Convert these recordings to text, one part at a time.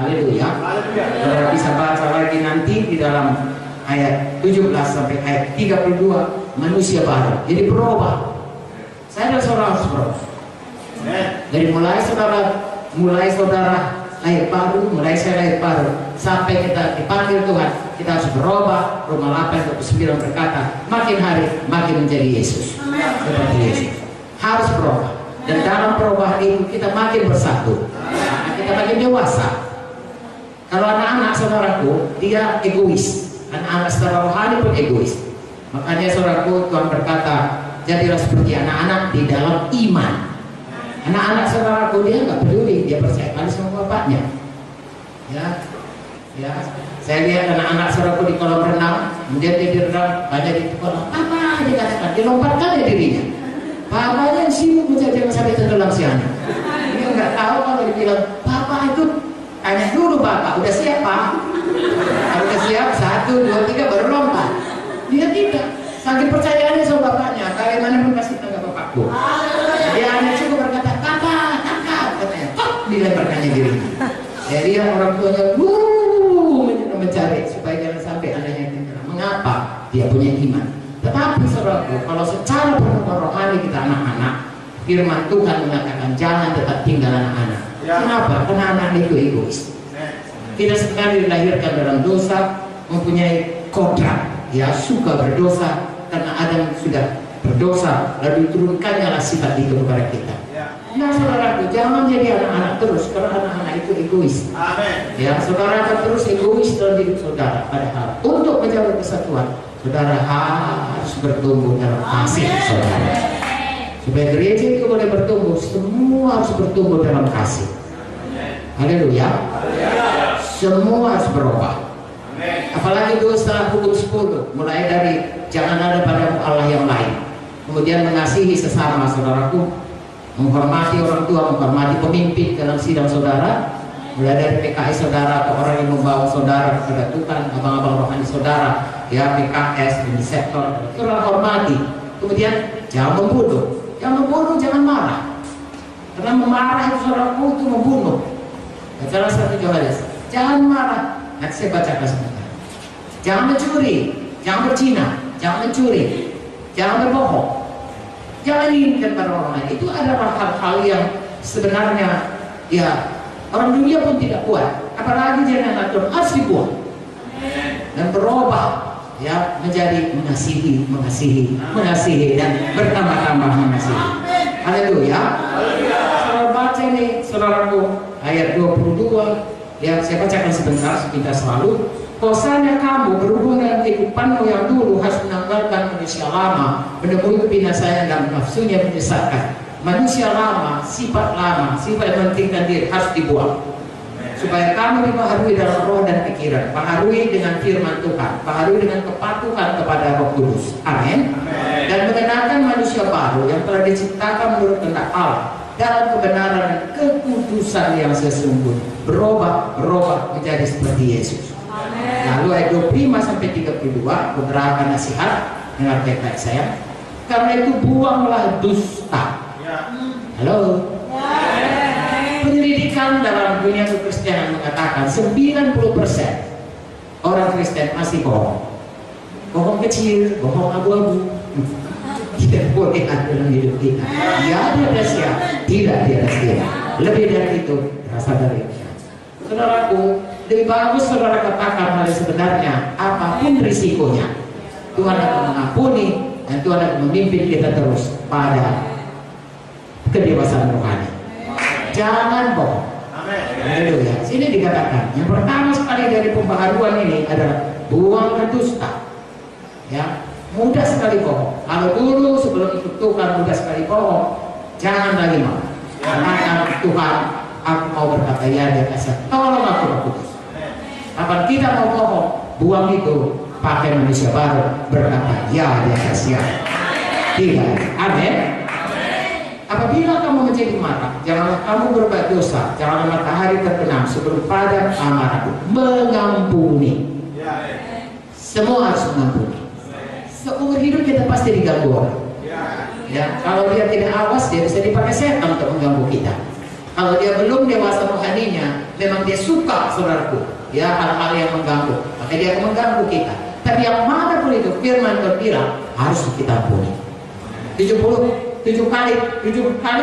Haleluya. Saudara bisa baca lagi nanti di dalam ayat 17 sampai ayat 32, manusia baru. Jadi berubah. Saya dan saudara harus berubah. Dari mulai saudara lahir baru, mulai saya lahir baru, sampai kita dipanggil Tuhan, kita harus berubah. Roma 8:9 berkata, makin hari makin menjadi Yesus. Seperti Yesus. Harus berubah. Dan dalam perubahan itu kita makin bersatu. Kita makin dewasa. Kalau anak-anak saudaraku, dia egois. Anak-anak secara rohani pun egois. Makanya saudaraku, Tuhan berkata, jadilah seperti anak-anak di dalam iman. Anak-anak saudaraku, dia nggak peduli, dia percaya kali sama bapaknya. Ya, saya lihat anak-anak saudaraku di kolam renang, kemudian dia direnang, banyak di kolam, apa dia katakan, dia lompatkan ya dirinya. Bapaknya yang sibuk menjadi sampai tenggelam si anak. Dia nggak tahu kalau dia bilang, bapak itu tanya dulu bapak, udah siap pak? Kalau udah siap, 1, 2, 3 baru lompat. Dia tidak, saking percayaannya sama bapaknya, bagaimana pun kasih tangga bapakku. Dia hanya cukup berkata, kakak, katanya, dilemparkannya dirinya. Jadi orang tuanya mencari supaya jangan sampai anaknya tenggelam. Mengapa? Dia punya iman. Tetapi saudaraku, kalau secara pengetahuan rohani kita anak-anak, firman Tuhan mengatakan jangan tetap tinggal anak-anak. Kenapa? Karena anak itu egois. Kita sebenarnya dilahirkan dalam dosa, mempunyai kodrat, ya suka berdosa karena Adam sudah berdosa, lalu diturunkannya sifat itu kepada kita. Nah saudaraku, jangan jadi anak-anak terus, karena anak-anak itu egois. Amen. Ya, saudara akan terus egois dalam hidup saudara. Padahal untuk menjaga kesatuan, saudara harus bertumbuh dalam kasih saudara. Supaya gereja itu boleh bertumbuh, semua harus bertumbuh dalam kasih. Haleluya. Semua harus berubah. Apalagi dosa hukum 10, mulai dari jangan ada pada Allah yang lain, kemudian mengasihi sesama saudaraku, menghormati orang tua, menghormati pemimpin dalam sidang saudara, mulai dari PKS saudara atau orang yang membawa saudara kepada Tuhan, abang-abang rohani saudara, ya PKS, di sektor, saudara hormati. Kemudian jangan membunuh, jangan marah, karena memarah itu saudaraku itu membunuh. Salah satu Yohanes, jangan marah. Nanti saya bacakan sebentar. Jangan mencuri, jangan berzina, jangan mencuri, jangan berbohong, jangan inginkan pada orang lain. Itu adalah hal-hal yang sebenarnya ya orang dunia pun tidak kuat. Apalagi jangan atur, harus dibuang dan berubah ya menjadi mengasihi dan bertambah-tambah mengasihi. Haleluya. Saudara baca ini saudaraku ayat 22 yang saya bacakan sebentar selalu. Kosannya kamu berhubung dengan kehidupanmu yang dulu harus menanggalkan manusia lama, menemui kebinasaan dan nafsunya menyesatkan. Manusia lama, sifat yang mementingkan diri harus dibuang. Supaya kamu dibaharui dalam roh dan pikiran, baharui dengan firman Tuhan, baharui dengan kepatuhan kepada Roh Kudus. Amin. Dan mengenakan manusia baru yang telah diciptakan menurut kehendak Allah dalam kebenaran dan kekudusan yang sesungguhnya. Berubah menjadi seperti Yesus. Lalu ayat 25 sampai 32 beberapa nasihat dengan baik-baik saya. Karena itu buanglah dusta. Halo. Penyelidikan dalam dunia kekristenan mengatakan 90% orang Kristen masih bohong. Bohong kecil, bohong abu-abu. Tidak boleh ada dalam hidup kita. Ya dia rahasia, tidak dia rahasia. Lebih dari itu, rasa dari itu. Saudaraku, lebih bagus saudara katakan hal sebenarnya, apapun risikonya, Tuhan akan mengampuni dan Tuhan akan memimpin kita terus pada kedewasaan rohani. Jangan bohong. Haleluya. Sini dikatakan, yang pertama sekali dari pembaharuan ini adalah buang dusta. Ya, mudah sekali bohong. Kalau dulu sebelum ikut Tuhan mudah sekali bohong, jangan lagi mau. Katakan Tuhan, aku mau berkata ya dia kasih. Tolong aku Roh Kudus. Kapan kita mau bohong, buang itu, pakai manusia baru, berkata ya dia kasih. Tidak. Amin. Apabila kamu menjadi marah, janganlah kamu berbuat dosa, janganlah matahari terbenam sebelum pada amarahku. Mengampuni. Semua harus mengampuni. Seumur hidup kita pasti diganggu orang. Ya, kalau dia tidak awas, dia bisa dipakai setan untuk mengganggu kita. Kalau dia belum dewasa rohaninya, Memang dia suka, saudaraku, ya, hal-hal yang mengganggu, maka dia akan mengganggu kita. Tapi yang mana pun itu firman Tuhan bilang harus kita ampuni. 7 kali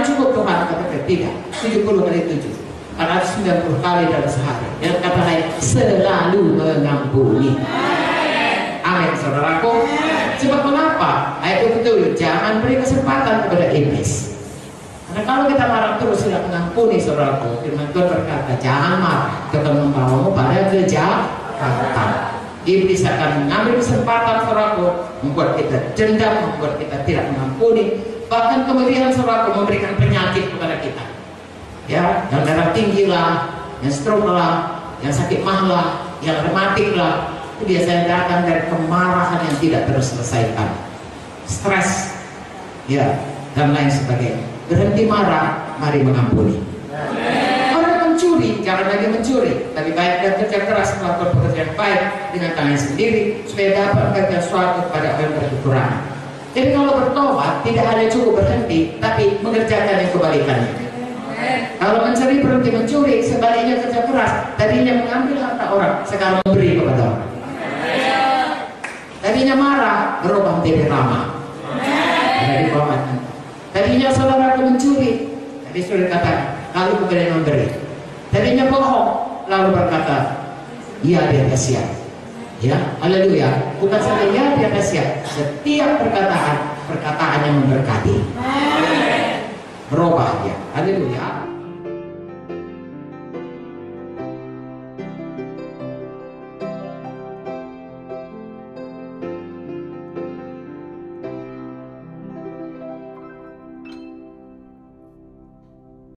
cukup Tuhan, kata tidak, 70 kali 7, 490 kali dalam sehari. Yang kata lain, selalu mengampuni. Amin, saudaraku. Sebab mengapa? Ayat 27, jangan beri kesempatan kepada iblis. Karena kalau kita marah terus tidak mengampuni, saudaraku, firman Tuhan berkata, jangan marah, itu akan membawamu pada kejahatan. Iblis akan mengambil kesempatan, saudaraku, membuat kita dendam, membuat kita tidak mengampuni, bahkan kemudian, saudaraku, memberikan penyakit kepada kita. Ya, yang darah tinggi lah, yang stroke lah, yang sakit mah lah, yang rematik lah, itu biasanya datang dari kemarahan yang tidak terselesaikan, stres, ya, dan lain sebagainya. Berhenti marah, mari mengampuni. Orang mencuri, jangan lagi mencuri, tapi baik dan kerja keras melakukan pekerjaan baik dengan tangan sendiri supaya dapat memberikan sesuatu kepada orang yang berkekurangan. Jadi kalau bertobat tidak hanya cukup berhenti, tapi mengerjakan yang kebalikannya. Kalau mencuri berhenti mencuri, sebaliknya kerja keras, tadinya mengambil harta orang, sekarang memberi kepada orang. Tadinya marah, berubah menjadi ramah. Dari bawah. Tadinya saudara mencuri, tadi sudah kata, lalu kemudian memberi. Tadinya bohong, lalu berkata, iya dia siap. Ya, haleluya. Bukan saja ya dia siap, setiap perkataan yang memberkati. Berubah dia. Haleluya.